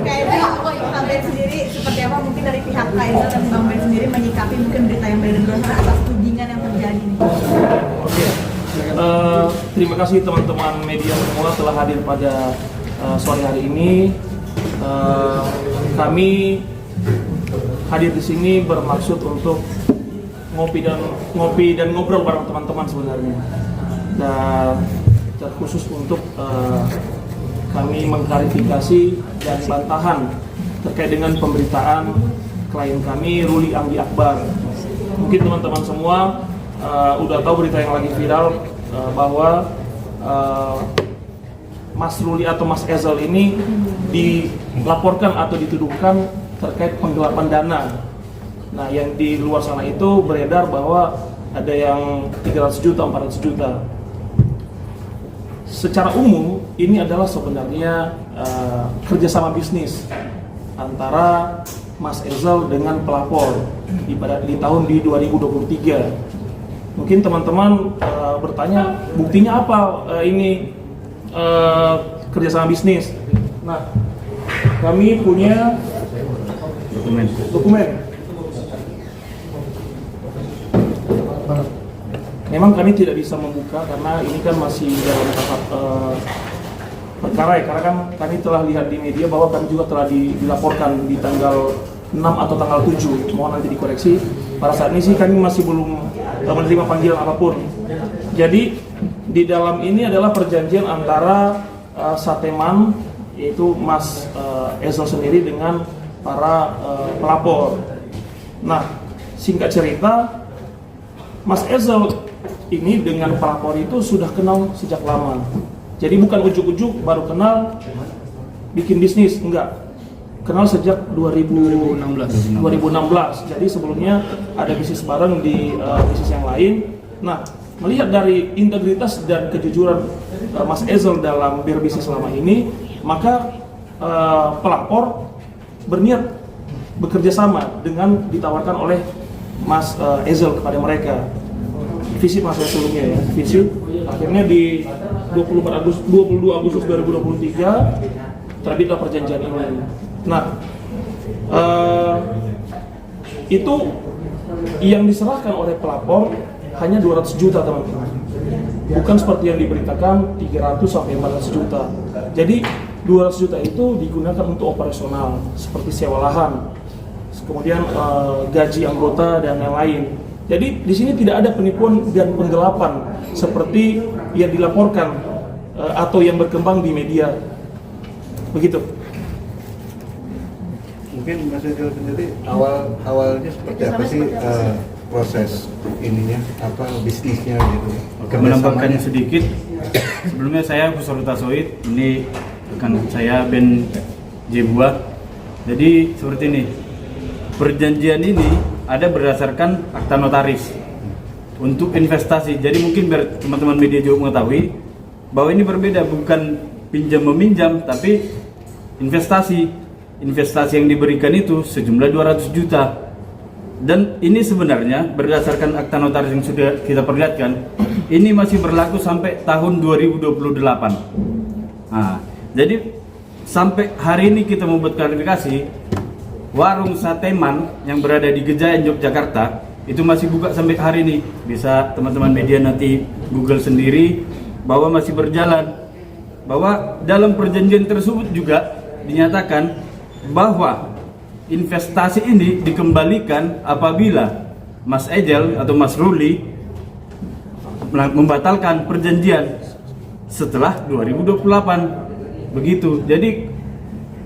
Kayaknya Bang Ben sendiri seperti apa mungkin dari pihak Kaiser dan Bang Ben sendiri menyikapi mungkin berita yang beredar atas tudingan yang terjadi nih? Oke. Terima kasih teman-teman media semua telah hadir pada sore hari ini. Kami hadir di sini bermaksud untuk ngopi dan ngobrol bareng teman-teman sebenarnya. Dan terkhusus untuk kami mengklarifikasi dan bantahan terkait dengan pemberitaan klien kami Ruli Andi Akbar. Mungkin teman-teman semua udah tahu berita yang lagi viral bahwa Mas Ruli atau Mas Ezel ini dilaporkan atau dituduhkan terkait penggelapan dana. Nah, yang di luar sana itu beredar bahwa ada yang 300 juta, 400 juta. Secara umum, ini adalah sebenarnya kerjasama bisnis antara Mas Ezel dengan pelapor di tahun 2023. Mungkin teman-teman bertanya, buktinya apa ini kerjasama bisnis? Nah, kami punya dokumen. Memang kami tidak bisa membuka karena ini kan masih dalam tahap perkara ya, karena kan kami telah lihat di media bahwa kami juga telah dilaporkan di tanggal 6 atau tanggal 7, mohon nanti dikoreksi. Pada saat ini sih kami masih belum menerima panggilan apapun. Jadi di dalam ini adalah perjanjian antara Sateman, yaitu Mas Ezel sendiri dengan para pelapor. Nah, singkat cerita, Mas Ezel ini dengan pelapor itu sudah kenal sejak lama. Jadi bukan ujuk-ujuk baru kenal bikin bisnis, enggak. Kenal sejak 2016. Jadi sebelumnya ada bisnis bareng di bisnis yang lain. Nah, melihat dari integritas dan kejujuran Mas Ezel dalam berbisnis selama ini, maka pelapor berniat bekerja sama dengan ditawarkan oleh Mas Ezel kepada mereka. Visit Mas Ezel sebelumnya ya, visit. Akhirnya di 22 Agustus 2023 terbitlah perjanjian ini. Nah, itu yang diserahkan oleh pelapor hanya 200 juta teman-teman. Bukan seperti yang diberitakan 300 sampai 400 juta. Jadi 200 juta itu digunakan untuk operasional seperti sewa lahan, kemudian gaji anggota dan yang lain. Jadi di sini tidak ada penipuan dan penggelapan seperti yang dilaporkan atau yang berkembang di media. Begitu. Mungkin Mas Ezel sendiri awalnya seperti apa sih proses ininya, apa bisnisnya gitu? Oke, menambahkan sedikit. Sebelumnya saya Busur Tasoid, ini rekan saya Ben Jebua. Jadi seperti ini. Perjanjian ini ada berdasarkan akta notaris untuk investasi. Jadi mungkin biar teman-teman media juga mengetahui bahwa ini berbeda, bukan pinjam meminjam, tapi investasi. Investasi yang diberikan itu sejumlah 200 juta. Dan ini sebenarnya berdasarkan akta notaris yang sudah kita perlihatkan, ini masih berlaku sampai tahun 2028. Nah, jadi sampai hari ini kita membuat klarifikasi, warung Sateman yang berada di Gejayan, Yogyakarta itu masih buka sampai hari ini. Bisa teman-teman media nanti Google sendiri bahwa masih berjalan. Bahwa dalam perjanjian tersebut juga dinyatakan bahwa investasi ini dikembalikan apabila Mas Ezel atau Mas Ruli membatalkan perjanjian setelah 2028. Begitu. Jadi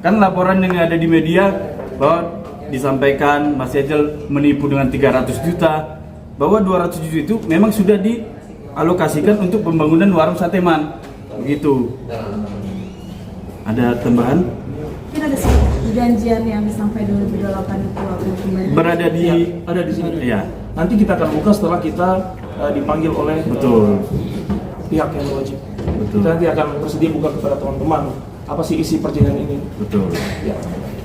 kan laporan yang ada di media bahwa disampaikan Mas Ezel menipu dengan 300 juta, bahwa 200 juta itu memang sudah dialokasikan untuk pembangunan warung Sateman. Begitu. Ada tambahan? Mungkin ada perjanjian yang sampai 2028 itu waktu kembali. Berada di ada di sini. Iya. Nanti kita akan buka setelah kita dipanggil oleh pihak yang wajib. Betul. Kita nanti akan bersedia buka kepada teman-teman apa sih isi perjanjian ini. Betul. Ya.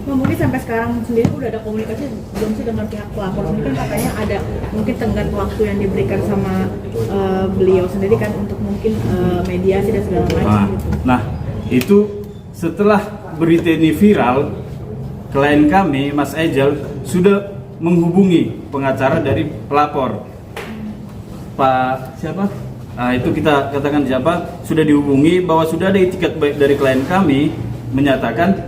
Nah, mungkin sampai sekarang sendiri udah ada komunikasi belum sih dengan pihak pelapor sendiri, kan katanya ada mungkin tenggat waktu yang diberikan sama beliau sendiri kan untuk mungkin mediasi dan segala macam gitu. Nah, itu setelah berita ini viral, klien kami Mas Ejal sudah menghubungi pengacara dari pelapor. Pak siapa? Nah, itu kita katakan siapa? Sudah dihubungi bahwa sudah ada itikat baik dari klien kami menyatakan,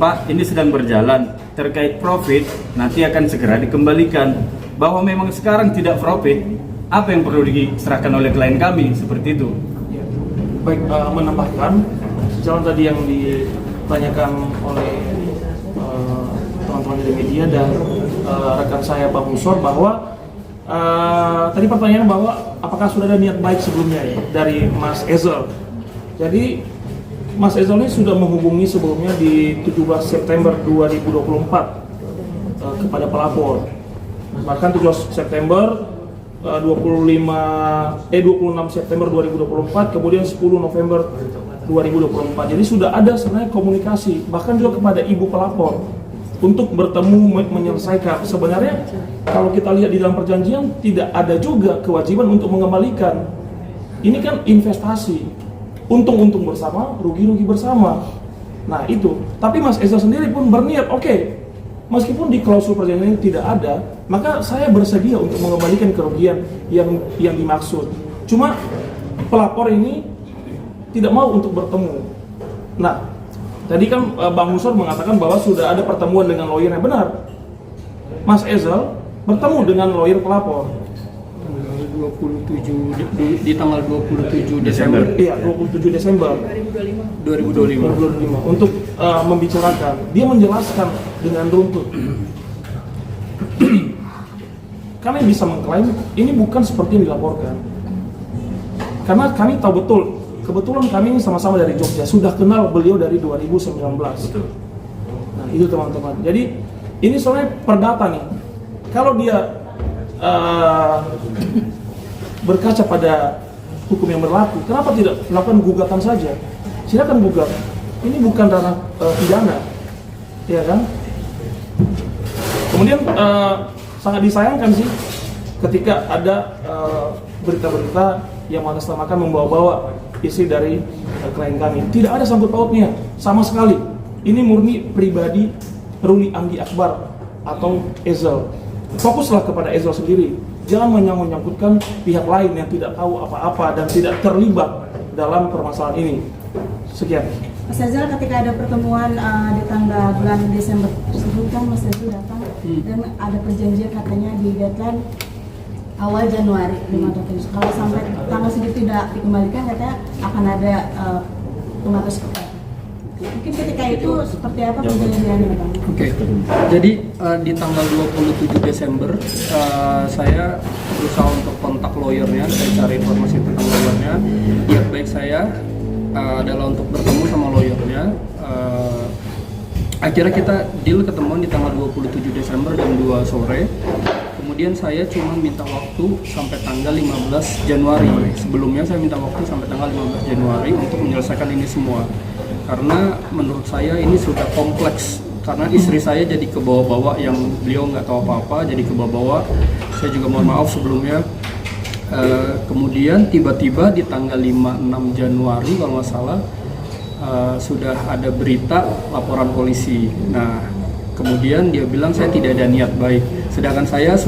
Pak, ini sedang berjalan terkait profit, nanti akan segera dikembalikan. Bahwa memang sekarang tidak profit, apa yang perlu diserahkan oleh klien kami seperti itu? Ya. Baik, menambahkan jalan tadi yang ditanyakan oleh teman-teman dari media dan rekan saya Bang Musor bahwa tadi pertanyaan bahwa apakah sudah ada niat baik sebelumnya ya dari Mas Ezel. Jadi Mas Ezel ini sudah menghubungi sebelumnya di 17 September 2024 kepada pelapor. Bahkan 17 September 26 September 2024, kemudian 10 November 2024. Jadi sudah ada sebenarnya komunikasi bahkan juga kepada ibu pelapor untuk bertemu menyelesaikan. Sebenarnya kalau kita lihat di dalam perjanjian tidak ada juga kewajiban untuk mengembalikan. Ini kan investasi. Untung-untung bersama, rugi-rugi bersama. Nah itu, tapi Mas Eza sendiri pun berniat, oke, meskipun di klausul perjanjian ini tidak ada, maka saya bersedia untuk mengembalikan kerugian yang dimaksud. Cuma pelapor ini tidak mau untuk bertemu. Nah, tadi kan Bang Musor mengatakan bahwa sudah ada pertemuan dengan lawyer yang benar. Mas Ezel bertemu dengan lawyer pelapor. 27 di tanggal 27 Desember. Iya, 27 Desember 2025. untuk membicarakan. Dia menjelaskan dengan runtut. Jadi kami bisa mengklaim ini bukan seperti yang dilaporkan. Karena kami tahu betul, kebetulan kami ini sama-sama dari Jogja, sudah kenal beliau dari 2019. Betul. Nah, itu teman-teman. Jadi ini soalnya perdata nih. Kalau dia berkaca pada hukum yang berlaku, kenapa tidak melakukan gugatan saja? Silakan gugat. Ini bukan ranah pidana, ya kan? Kemudian sangat disayangkan sih ketika ada berita-berita yang mengatasnamakan membawa-bawa isi dari klien kami. Tidak ada sangkut pautnya sama sekali. Ini murni pribadi Ruli Anggi Akbar atau Ezel. Fokuslah kepada Ezel sendiri. Jangan menyangkut-nyangkutkan pihak lain yang tidak tahu apa-apa dan tidak terlibat dalam permasalahan ini. Sekian. Mas Ezel, ketika ada pertemuan di tanggal bulan Desember tersebut kan Mas Ezel datang dan ada perjanjian katanya di deadline awal Januari 5 tahun. Kalau sampai tanggal segitu tidak dikembalikan katanya akan ada pengatas kepala. Mungkin ketika itu seperti apa perjanjiannya, Bang? Oke. Jadi di tanggal 27 Desember saya berusaha untuk kontak lawyernya, saya cari informasi tentang lawyernya. Niat baik saya adalah untuk bertemu sama lawyernya. Akhirnya kita deal ketemuan di tanggal 27 Desember jam 2 sore. Kemudian saya cuma minta waktu sampai tanggal 15 Januari. Sebelumnya saya minta waktu sampai tanggal 15 Januari untuk menyelesaikan ini semua. Karena menurut saya ini sudah kompleks. Karena istri saya jadi kebawa-bawa yang beliau nggak tahu apa-apa, jadi kebawa-bawa. Saya juga mohon maaf sebelumnya. Kemudian tiba-tiba di tanggal 5-6 Januari kalau nggak salah sudah ada berita laporan polisi. Nah, kemudian dia bilang saya tidak ada niat baik. Sedangkan saya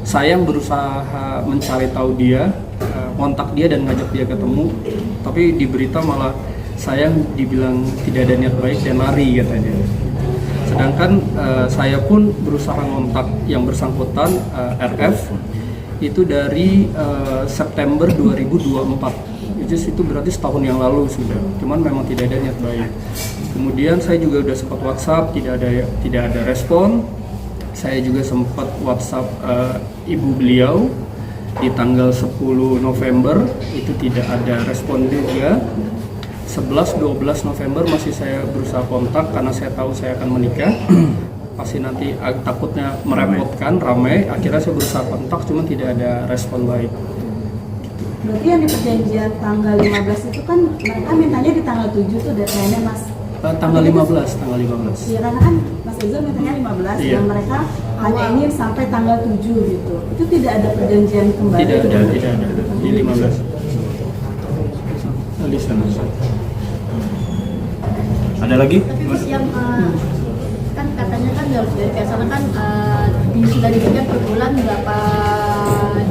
saya berusaha mencari tahu dia, kontak dia dan ngajak dia ketemu. Tapi di berita malah saya dibilang tidak ada niat baik dan lari katanya. Sedangkan saya pun berusaha kontak yang bersangkutan RF itu dari September 2024. Itu berarti setahun yang lalu sudah. Cuman memang tidak ada niat baik. Kemudian saya juga udah sempat WhatsApp, tidak ada respon. Saya juga sempat WhatsApp ibu beliau di tanggal 10 November itu tidak ada respon juga. 11-12 November masih saya berusaha kontak karena saya tahu saya akan menikah. Pasti nanti takutnya merepotkan, ramai. Akhirnya saya berusaha kontak, cuma tidak ada respon baik. Berarti yang di perjanjian tanggal 15 itu kan mereka mintanya di tanggal 7 tuh deadline-nya, Mas. Tanggal 15. Iya, karena kan Mas Ezel mintanya 15 dan mereka hanya ingin sampai tanggal 7 gitu. Itu tidak ada perjanjian kembali. Tidak ada. Di 15. Ada lagi? Tapi Mas yang kan katanya kan dari pihak sana kan sudah diberikan per bulan berapa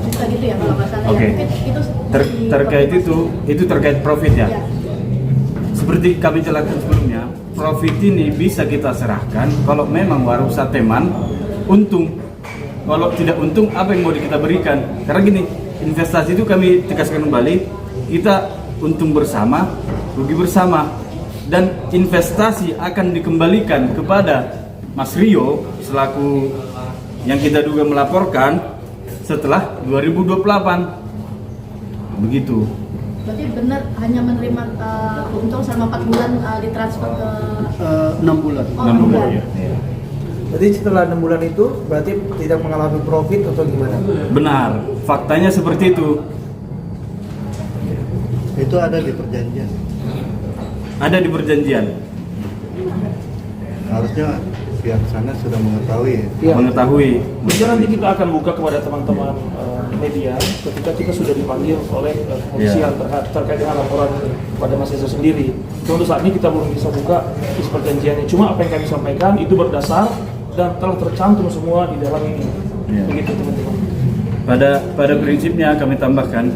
juta gitu ya kalau nggak salah. Oke. Ya, mungkin itu Terkait itu terkait profit ya. Ya. Seperti kami jelaskan sebelumnya, profit ini bisa kita serahkan kalau memang warung Sateman untung. Kalau tidak untung, apa yang mau kita berikan? Karena gini, investasi itu kami tegaskan kembali, kita untung bersama, rugi bersama. Dan investasi akan dikembalikan kepada Mas Rio selaku yang kita duga melaporkan setelah 2028. Begitu. Berarti benar hanya menerima untung selama 4 bulan ditransfer ke 6 bulan. Oh, 6 bulan. Ya. Jadi setelah 6 bulan itu berarti tidak mengalami profit atau gimana? Benar, faktanya seperti itu. Itu ada di perjanjian. Ada di perjanjian. Harusnya pihak sana sudah mengetahui ya. Ya. Mengetahui. Jadi nanti kita akan buka kepada teman-teman media ketika kita sudah dipanggil oleh kepolisian terkait dengan laporan pada Mas Eza sendiri. Cuma untuk saat ini kita belum bisa buka isi perjanjiannya. Cuma apa yang kami sampaikan itu berdasar dan telah tercantum semua di dalam ini. Ya. Begitu teman-teman. Pada prinsipnya kami tambahkan,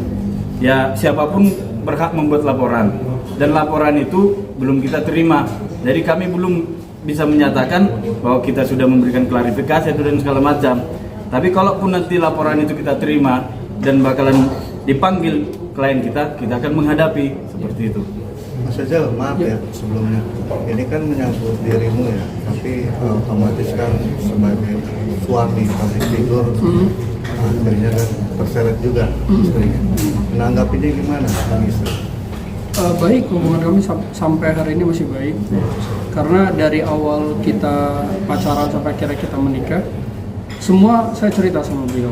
ya siapapun berhak membuat laporan dan laporan itu belum kita terima. Jadi kami belum bisa menyatakan bahwa kita sudah memberikan klarifikasi itu dan segala macam. Tapi kalaupun nanti laporan itu kita terima dan bakalan dipanggil klien kita akan menghadapi seperti itu. Mas Ejal, maaf ya sebelumnya. Ini kan menyangkut dirimu ya, tapi otomatis kan sebagai suami public figure akhirnya kan terseret juga istrinya. Menanggapinya gimana Bang Istri? Baik, hubungan kami sampai hari ini masih baik. Karena dari awal kita pacaran sampai akhirnya kita menikah, semua saya cerita sama beliau.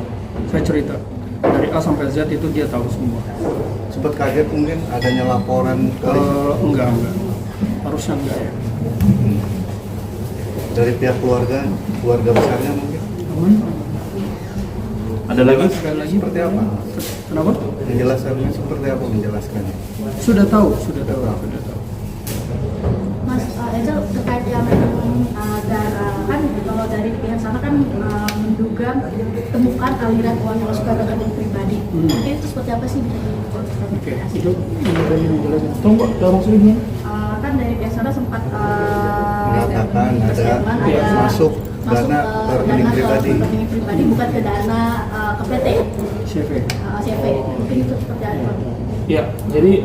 Saya cerita dari A sampai Z itu dia tahu semua. Sempat kaget mungkin adanya laporan kali Enggak. Harusnya enggak ya. dari pihak keluarga besarnya mungkin. Aman. Ada lagi? Sekali lagi Seperti apa? Kenapa? Penjelasannya seperti apa menjelaskannya? Sudah tahu. Mas Eza terkait yang kan kalau dari pihak sana kan menduga temukan aliran uang yang masuk ke rekening pribadi. Mungkin itu seperti apa sih? Oke, itu dari menjelaskan. Tunggu, dalam maksudnya? Kan dari pihak sana sempat Mengatakan ada masuk dana ke rekening pribadi bukan ke dana ke PT CV. CV. Mungkin itu seperti apa? Ya, jadi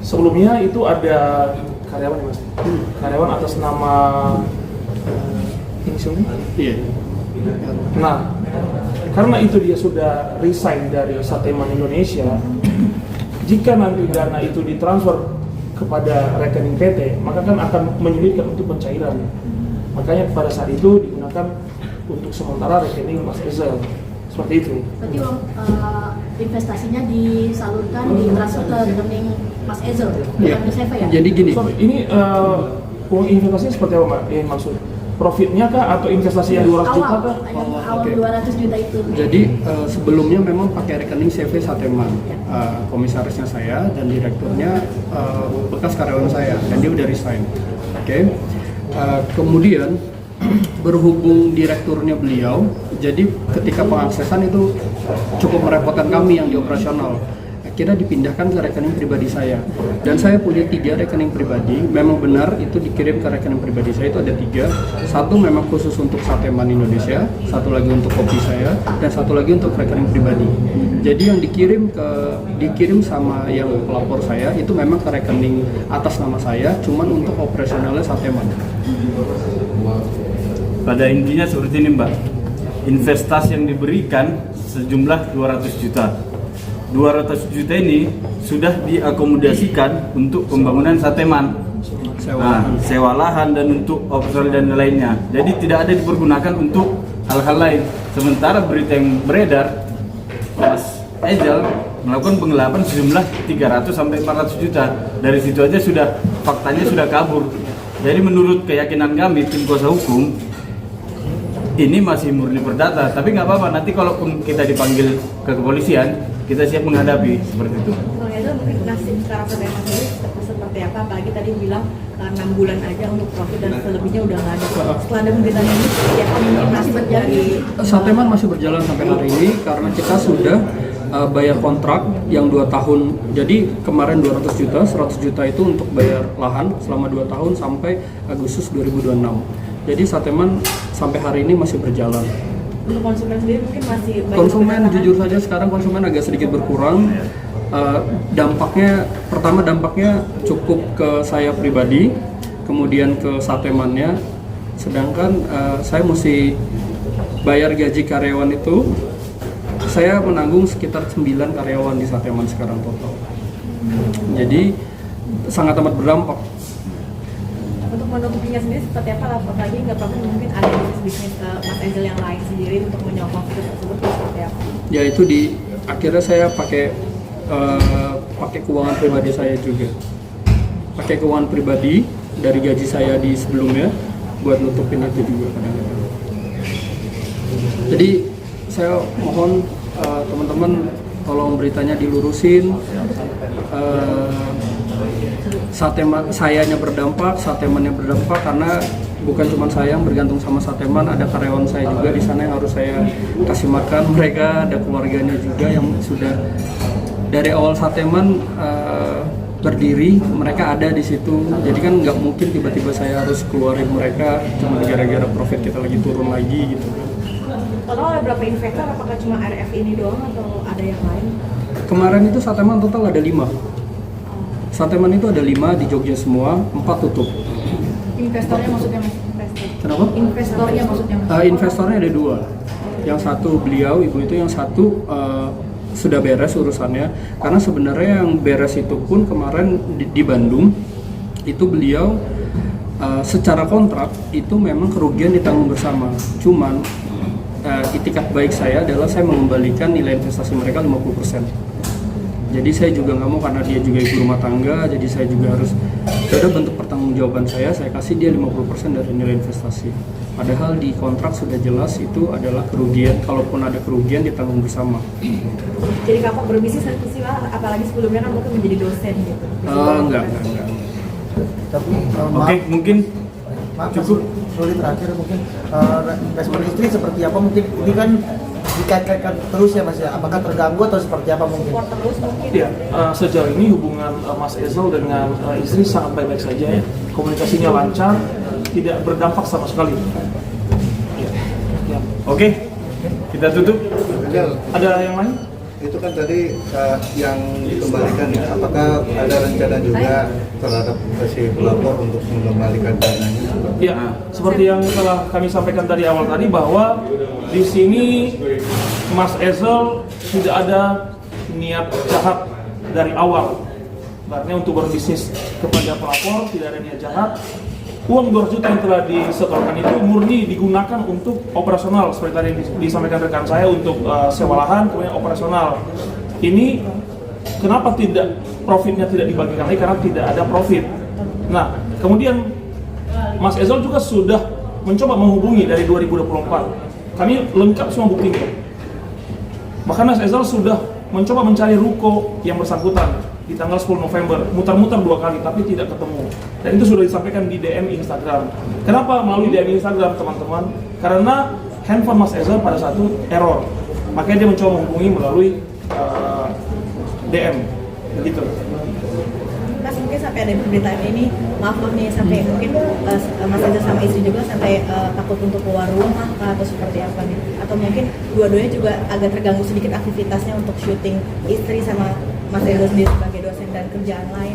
sebelumnya itu ada karyawan ya Mas? Karyawan atas nama inisialnya? Iya. Nah, karena itu dia sudah resign dari Sateman Indonesia, jika nanti dana itu ditransfer kepada rekening PT, maka kan akan menyulitkan untuk pencairan. Makanya pada saat itu digunakan untuk sementara rekening Mas Ezel. Seperti itu. Berarti uang investasinya disalurkan, ditransfer ke rekening Mas Ezel, bukan ke CV ya? Jadi gini. Sorry, ini uang investasinya seperti apa Mbak? Yang maksud? Profitnya kah atau investasi yang 200 juta kah? Awal 200 juta itu. Jadi sebelumnya memang pakai rekening CV Sateman, komisarisnya saya dan direkturnya bekas karyawan saya dan dia udah resign. Oke. Kemudian berhubung direkturnya beliau, jadi ketika pengaksesan itu cukup merepotkan kami yang di operasional. Akhirnya dipindahkan ke rekening pribadi saya. Dan saya punya 3 rekening pribadi. Memang benar itu dikirim ke rekening pribadi saya itu ada 3. Satu memang khusus untuk Sateman Indonesia, satu lagi untuk kopi saya, dan satu lagi untuk rekening pribadi. Jadi yang dikirim sama yang pelapor saya itu memang ke rekening atas nama saya, cuman untuk operasionalnya Sateman. Pada intinya seperti ini Mbak, investasi yang diberikan sejumlah 200 juta. 200 juta ini sudah diakomodasikan untuk pembangunan Sateman, sewa lahan dan untuk operasional dan lainnya. Jadi tidak ada dipergunakan untuk hal-hal lain. Sementara berita yang beredar, Mas Ejal melakukan penggelapan sejumlah 300 sampai 400 juta. Dari situ aja faktanya sudah kabur. Jadi menurut keyakinan kami tim kuasa hukum, ini masih murni perdata, tapi nggak apa-apa. Nanti kalaupun kita dipanggil ke kepolisian, kita siap menghadapi seperti itu. Bang Eza Ezra mungkin nasib sekarang PTM sendiri seperti apa? Apalagi tadi bilang 6 bulan aja untuk profit dan selebihnya udah nggak ada. Setelah ada pemberitaan ini, seperti apa mungkin nasib dari Sateman masih berjalan sampai hari ini karena kita sudah bayar kontrak yang 2 tahun. Jadi kemarin 200 juta, 100 juta itu untuk bayar lahan selama 2 tahun sampai Agustus 2026. Jadi Sateman sampai hari ini masih berjalan. untuk konsumen sendiri mungkin masih banyak Konsumen kedatangan. jujur saja sekarang konsumen agak sedikit berkurang. Dampaknya cukup ke saya pribadi, kemudian ke Satemannya. Sedangkan saya mesti bayar gaji karyawan itu, saya menanggung sekitar 9 karyawan di Sateman sekarang total. Jadi sangat amat berdampak. Untuk menutupinya sendiri seperti apa? Apalagi nggak apa mungkin ada bisnis Mas Angel yang lain sendiri untuk menyokong itu tersebut seperti apa? Ya itu akhirnya saya pakai keuangan pribadi saya juga, pakai keuangan pribadi dari gaji saya di sebelumnya buat nutupin itu juga kadang-kadang. Jadi saya mohon teman-teman tolong beritanya dilurusin. Sayanya berdampak, Satemannya berdampak karena bukan cuma saya yang bergantung sama Sateman, ada karyawan saya juga di sana yang harus saya kasih makan mereka, ada keluarganya juga yang sudah dari awal Sateman berdiri, mereka ada di situ. Jadi kan nggak mungkin tiba-tiba saya harus keluarin mereka cuma gara-gara profit kita lagi turun lagi gitu. Total ada berapa investor? Apakah cuma RF ini doang atau ada yang lain? Kemarin itu Sateman total ada 5. Sateman itu ada 5 di Jogja semua, 4 tutup. Investornya maksudnya Mas? Investor. Kenapa? Investornya maksudnya Mas? Investornya ada 2. Yang satu beliau, ibu itu, yang satu sudah beres urusannya. Karena sebenarnya yang beres itu pun kemarin di Bandung, itu beliau secara kontrak itu memang kerugian ditanggung bersama. Cuman itikat baik saya adalah saya mengembalikan nilai investasi mereka 50%. Jadi saya juga nggak mau, karena dia juga ibu rumah tangga, jadi saya juga harus ada bentuk pertanggungjawaban saya kasih dia 50% dari nilai investasi. Padahal di kontrak sudah jelas itu adalah kerugian, kalaupun ada kerugian ditanggung bersama. Jadi kakak berbisnis sih Pak, apalagi sebelumnya kan mungkin menjadi dosen gitu. Enggak. Tapi Oke, mungkin cukup sulit terakhir mungkin respon istri seperti apa mungkin ini kan dikait-kaitkan terus ya Mas ya, apakah terganggu atau seperti apa mungkin? Support terus mungkin. Ya, sejauh ini hubungan Mas Ezel dengan istri sangat baik-baik saja ya. Komunikasinya lancar, tidak berdampak sama sekali. Ya. oke, kita tutup. Angel, Ada yang lain? itu kan tadi yang dikembalikan ya, apakah ada rencana juga terhadap si pelapor untuk mengembalikan dananya? Ya, seperti yang telah kami sampaikan tadi awal tadi bahwa di sini Mas Ezel tidak ada niat jahat dari awal. Artinya untuk berbisnis kepada pelapor tidak ada niat jahat. Uang 200 juta yang telah disetorkan itu murni digunakan untuk operasional, seperti tadi yang disampaikan rekan saya, untuk sewa lahan, kemudian operasional. Ini kenapa profitnya tidak dibagikan lagi, karena tidak ada profit. Nah, kemudian Mas Ezel juga sudah mencoba menghubungi dari 2024. Kami lengkap semua buktinya. Bahkan Mas Ezel sudah mencoba mencari ruko yang bersangkutan di tanggal 10 November, mutar-mutar 2 kali tapi tidak ketemu. Dan itu sudah disampaikan di DM Instagram. Kenapa melalui DM Instagram, teman-teman? Karena handphone Mas Ezel pada saat itu error. Makanya dia mencoba menghubungi melalui DM. Begitu. Mas mungkin sampai ada pemberitaan ini, maaf nih sampai mungkin Mas Ezel sama istri juga sampai takut untuk keluar rumah atau seperti apa nih? Atau mungkin dua-duanya juga agak terganggu sedikit aktivitasnya untuk syuting istri sama Mas Ezel sendiri sebagai dosen dan kerjaan lain.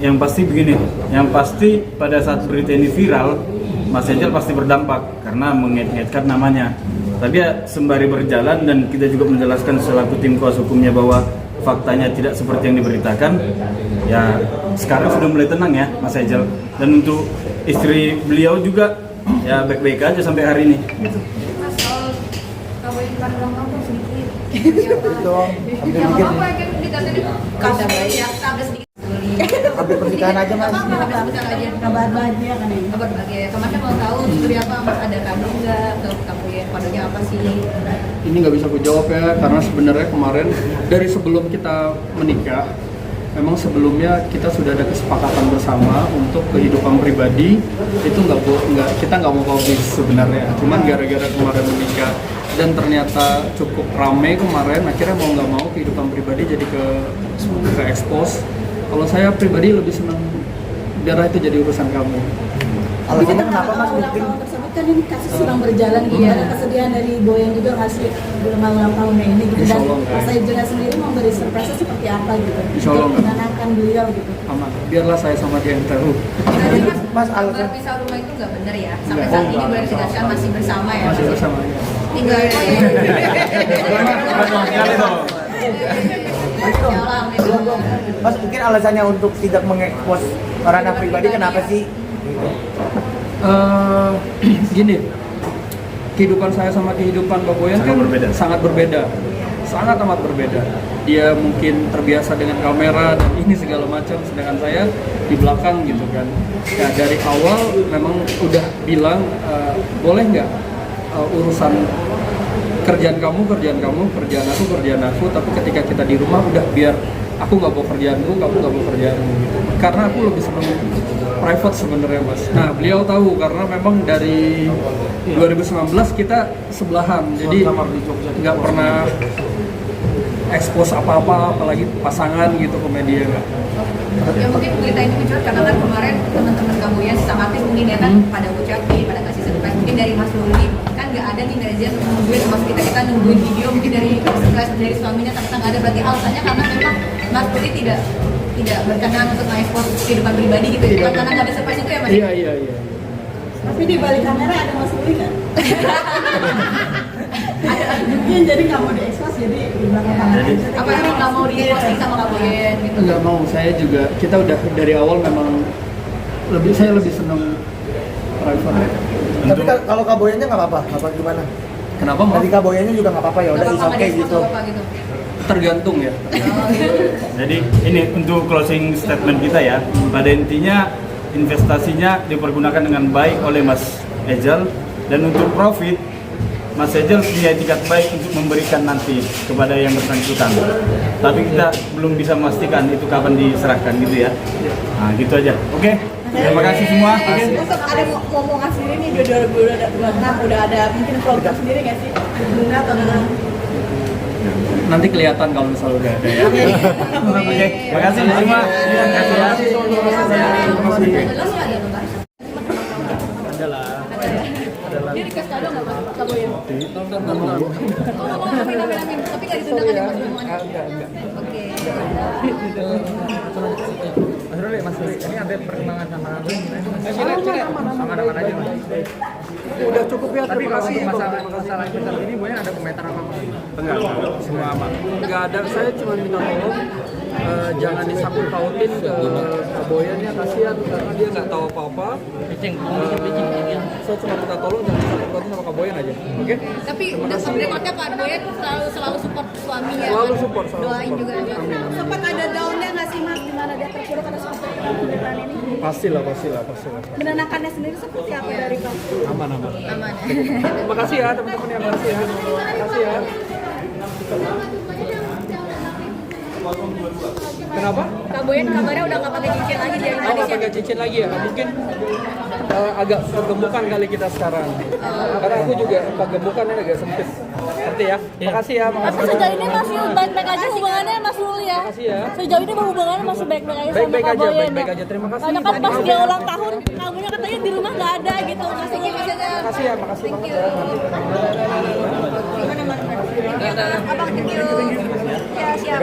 Yang pasti begini, yang pasti pada saat berita ini viral, Mas Angel pasti berdampak karena mengait-ngaitkan namanya. Tapi ya sembari berjalan dan kita juga menjelaskan selaku tim kuasa hukumnya bahwa faktanya tidak seperti yang diberitakan. Ya sekarang sudah mulai tenang ya Mas Angel. Dan untuk istri beliau juga ya baik-baik aja sampai hari ini. Gitu. Mas, soal kabarin ulang tahun sedikit. Dong, ambil mungkin Kabar baik ya, kabar sedikit. ambil pernikahan aja Mas. Bentar aja. Kabar bahagia kan ini. Kabar bahagia ya. Kemarin mau tahu seperti apa Mas, ada kado enggak ke kamu ya? kodonya apa sih? Ini nggak bisa aku jawab ya, karena sebenarnya kemarin dari sebelum kita menikah, memang sebelumnya kita sudah ada kesepakatan bersama untuk kehidupan pribadi itu kita nggak mau publish sebenarnya. Cuman gara-gara kemarin menikah dan ternyata cukup rame kemarin, akhirnya mau nggak mau kehidupan pribadi jadi ke expose. Kalau saya pribadi lebih senang biarlah itu jadi urusan kamu. Alasannya kenapa Mas? Ulang Mungkin tahun tersebut kan ini kasus sedang berjalan gitu ya. Ada kesedihan dari Boyan juga ngasih ulang tahunnya ini gitu. Insya Dan Allah, Mas Ejal sendiri mau beri surprise seperti apa gitu. Insya Allah, Untuk menenangkan beliau gitu. Aman, biarlah saya sama dia yang tahu. Berarti Mas, alasan berpisah rumah itu nggak benar ya? Sampai Nggak. saat ini boleh ditegaskan masih bersama ya? Masih bersama ya. Tinggal Mas, mungkin alasannya untuk tidak mengekspos ranah pribadi kenapa sih? Gini, kehidupan saya sama kehidupan Mbak Boyan kan sangat berbeda, sangat amat berbeda. Dia mungkin terbiasa dengan kamera dan ini segala macam, sedangkan saya di belakang gitu kan. Ya dari awal memang udah bilang boleh nggak urusan kerjaan kamu, kerjaan aku, tapi ketika kita di rumah udah biar aku nggak bawa kerjaanku, kamu nggak bawa kerjaanmu gitu. Karena aku lebih senang private sebenarnya Mas. Nah beliau tahu karena memang dari 2019 kita sebelahan, jadi nggak pernah expose apa-apa, apalagi pasangan gitu ke media nggak. Ya mungkin berita ini muncul karena kan kemarin teman-teman kamu yang sama artis mungkin ya kan pada ucapin, pada kasih surprise mungkin dari Mas Luli kan nggak ada nih netizen nungguin sama kita nungguin video mungkin dari surprise dari suaminya ternyata nggak ada, berarti alasannya karena memang Mas Luli tidak berkenan untuk mengekspos kehidupan pribadi gitu ya, bukan karena nggak ada surprise itu ya Mas? Iya. Tapi di balik kamera ada Mas Luli kan? Mungkin jadi nggak mau diekspos jadi di belakang kamera. Apa emang nggak mau diposting sama Kak Boyan gitu? Nggak mau, saya juga, kita udah dari awal memang saya lebih senang private. Tapi kalau kaboyannya nggak apa-apa, apa gimana? Kenapa mau? Dari kaboyannya juga nggak apa-apa ya, udah Nggak is apa-apa okay nggak gitu. apa-apa gitu. Tergantung ya. Jadi ini untuk closing statement kita ya. Pada intinya investasinya dipergunakan dengan baik oleh Mas Ejal, dan untuk profit Mas Ejal punya etikat baik untuk memberikan nanti kepada yang bersangkutan. Tapi kita belum bisa memastikan itu kapan diserahkan gitu ya. Nah gitu aja. Oke. Terima kasih semua. Untuk ada ngomongan sendiri nih, 2026 udah ada mungkin program sendiri nggak sih? Bunda atau enggak? Nanti kelihatan kalau misalnya udah ada ya. Oke. Terima kasih semua. Terima kasih ya. Dia dikasih kado nggak Mas Kak Boyan? Oh nggak mau amin, tapi nggak ditunda kan ya Mas omongannya? Oke. Mas Ruli, ini ada perkembangan sama Boyan gimana? Aman-aman aja Mas. Udah cukup ya. Tapi kalau untuk masalah ini Boyan ada komentar apa-apa? Enggak, semua aman. Enggak ada, saya cuma minta tolong jangan disangkut pautin ke Boyan ya, kasihan karena dia nggak tahu apa-apa. Saya cuma minta tolong jangan disangkut pautin sama Kak Boyan aja. Oke? Tapi udah rekodnya Pak Boyan selalu support suaminya. Selalu kan? support. Doain juga. Amin. Sempat ada daunnya nggak sih Mas? Gimana dia terpuruk karena sempat pemberitaan ini? Pastilah. Menenangkannya sendiri seperti apa dari Kak? Aman. Aman. Terima kasih ya teman-teman yang makasih ya. Terima kasih ya. Kenapa? Kak Boyan kabarnya udah nggak pakai cincin lagi dari Oh, nggak pakai cincin lagi ya? Mungkin agak kegemukan kali kita sekarang. Karena aku juga kegemukan ini agak sempit. Ngerti ya? Makasih ya. Tapi sejauh ini masih baik-baik aja hubungannya Mas Luli ya? Makasih ya. Sejauh ini hubungannya masih baik-baik aja sama Baik-baik Kak aja, Boyan baik-baik ya? aja. Terima kasih. Karena kan pas dia ulang tahun, kamunya katanya di rumah nggak ada gitu. Mas Luli. Makasih ya, makasih banget ya. Abang, thank you. Ya, siap.